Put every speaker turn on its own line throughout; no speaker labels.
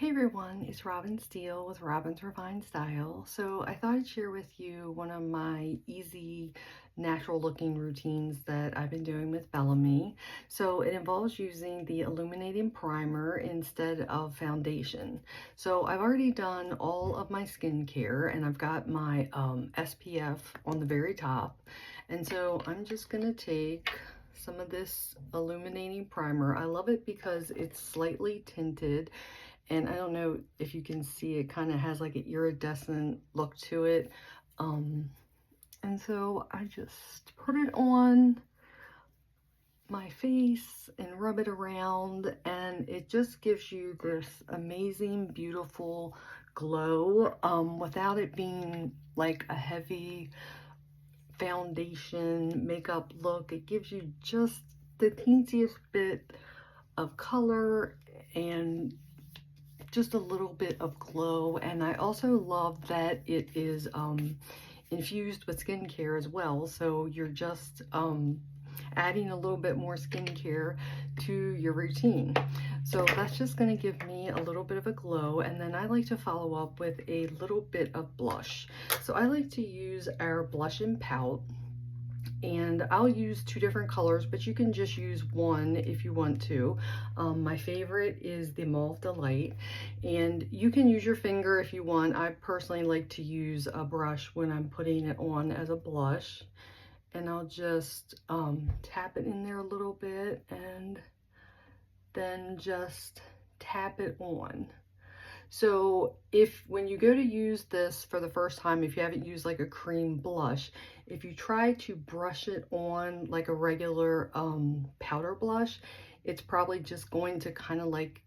Hey everyone, it's Robin Steele with Robin's Refined Style. So I thought I'd share with you one of my easy natural looking routines that I've been doing with Bellamy. So it involves using the illuminating primer instead of foundation. So I've already done all of my skincare and I've got my SPF on the very top. And so I'm just gonna take some of this illuminating primer. I love it because it's slightly tinted. And I don't know if you can see, it kind of has like an iridescent look to it. And so I just put it on my face and rub it around, and it just gives you this amazing, beautiful glow without it being like a heavy foundation makeup look. It gives you just the teensiest bit of color and just a little bit of glow. And I also love that it is infused with skincare as well, so you're just adding a little bit more skincare to your routine. So that's just going to give me a little bit of a glow. And then I like to follow up with a little bit of blush. So I like to use our Blush and Pout, and I'll use two different colors, but you can just use one if you want to. My favorite is the Mauve Delight, and you can use your finger if you want. I personally like to use a brush when I'm putting it on as a blush, and I'll just tap it in there a little bit and then just tap it on. So when you go to use this for the first time, if you haven't used like a cream blush, if you try to brush it on like a regular powder blush, it's probably just going to kind of like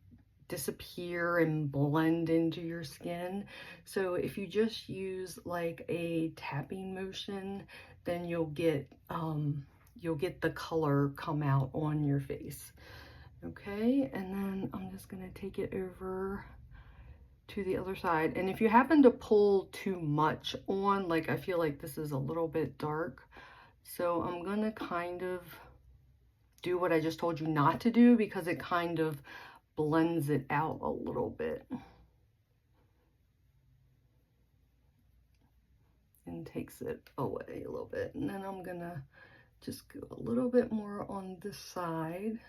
disappear and blend into your skin. So if you just use like a tapping motion, then you'll get the color come out on your face. Okay, and then I'm just gonna take it over to the other side. And if you happen to pull too much on, like I feel like this is a little bit dark, so I'm gonna kind of do what I just told you not to do, because it kind of blends it out a little bit and takes it away a little bit. And then I'm gonna just go a little bit more on this side.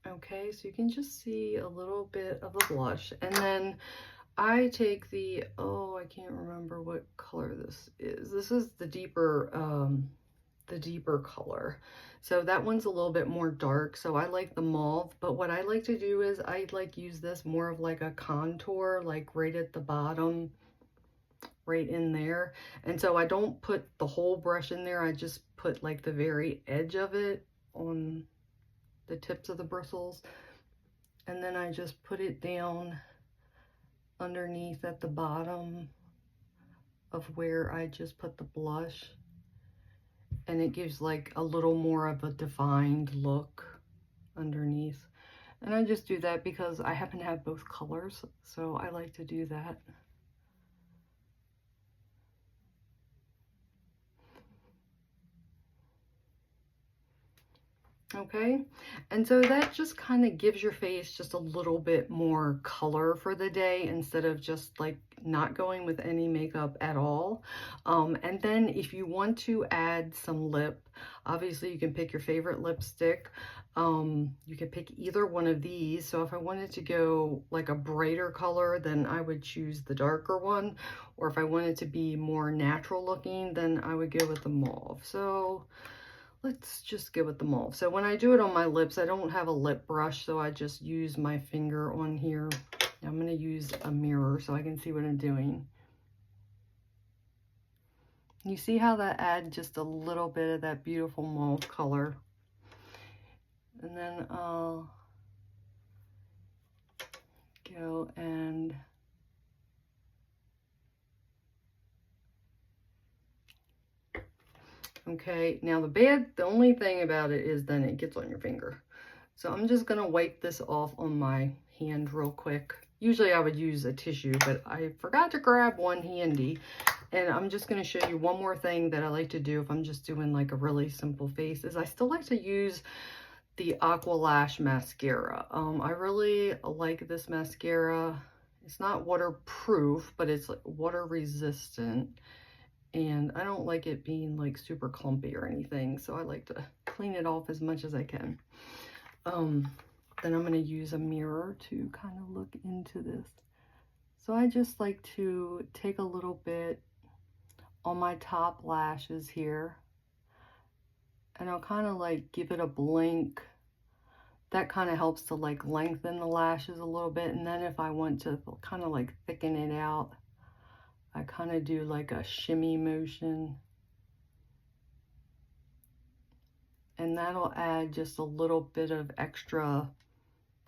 Okay, so you can just see a little bit of the blush. And then I take the, oh, I can't remember what color this is. This is the deeper color. So that one's a little bit more dark. So I like the mauve, but what I like to do is I like use this more of like a contour, like right at the bottom, right in there. And so I don't put the whole brush in there. I just put like the very edge of it on the tips of the bristles, and then I just put it down underneath at the bottom of where I just put the blush, and it gives like a little more of a defined look underneath. And I just do that because I happen to have both colors, so I like to do that. Okay, and so that just kind of gives your face just a little bit more color for the day, instead of just like not going with any makeup at all. And then if you want to add some lip, obviously you can pick your favorite lipstick. You can pick either one of these. So if I wanted to go like a brighter color, then I would choose the darker one. Or if I wanted to be more natural looking, then I would go with the mauve. So let's just go with the mauve. So when I do it on my lips, I don't have a lip brush, so I just use my finger on here. I'm going to use a mirror so I can see what I'm doing. You see how that adds just a little bit of that beautiful mauve color. And then I'll go and okay, now the only thing about it is then it gets on your finger. So I'm just gonna wipe this off on my hand real quick. Usually I would use a tissue, but I forgot to grab one handy. And I'm just going to show you one more thing that I like to do if I'm just doing like a really simple face, is I still like to use the Aqua Lash mascara. I really like this mascara. It's not waterproof, but it's like water resistant. And I don't like it being like super clumpy or anything, so I like to clean it off as much as I can. Then I'm going to use a mirror to kind of look into this. So I just like to take a little bit on my top lashes here, and I'll kind of like give it a blink. That kind of helps to like lengthen the lashes a little bit. And then if I want to kind of like thicken it out, I kind of do like a shimmy motion. And that'll add just a little bit of extra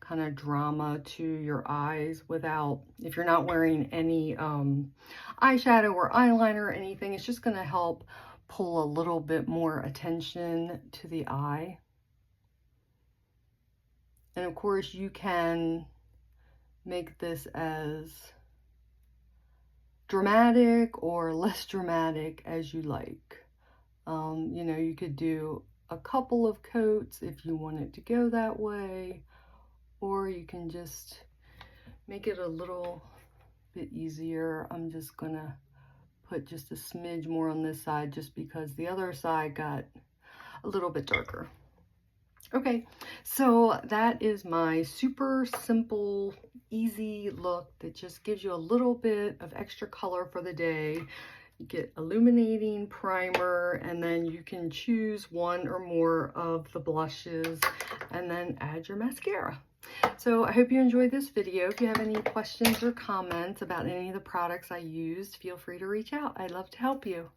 kind of drama to your eyes without, if you're not wearing any eyeshadow or eyeliner or anything, it's just going to help pull a little bit more attention to the eye. And of course you can make this as dramatic or less dramatic as you like. You know, you could do a couple of coats if you want it to go that way, or you can just make it a little bit easier. I'm just gonna put just a smidge more on this side just because the other side got a little bit darker. Okay, so that is my super simple, easy look that just gives you a little bit of extra color for the day. You get illuminating primer, and then you can choose one or more of the blushes and then add your mascara. So I hope you enjoyed this video. If you have any questions or comments about any of the products I used, feel free to reach out. I'd love to help you.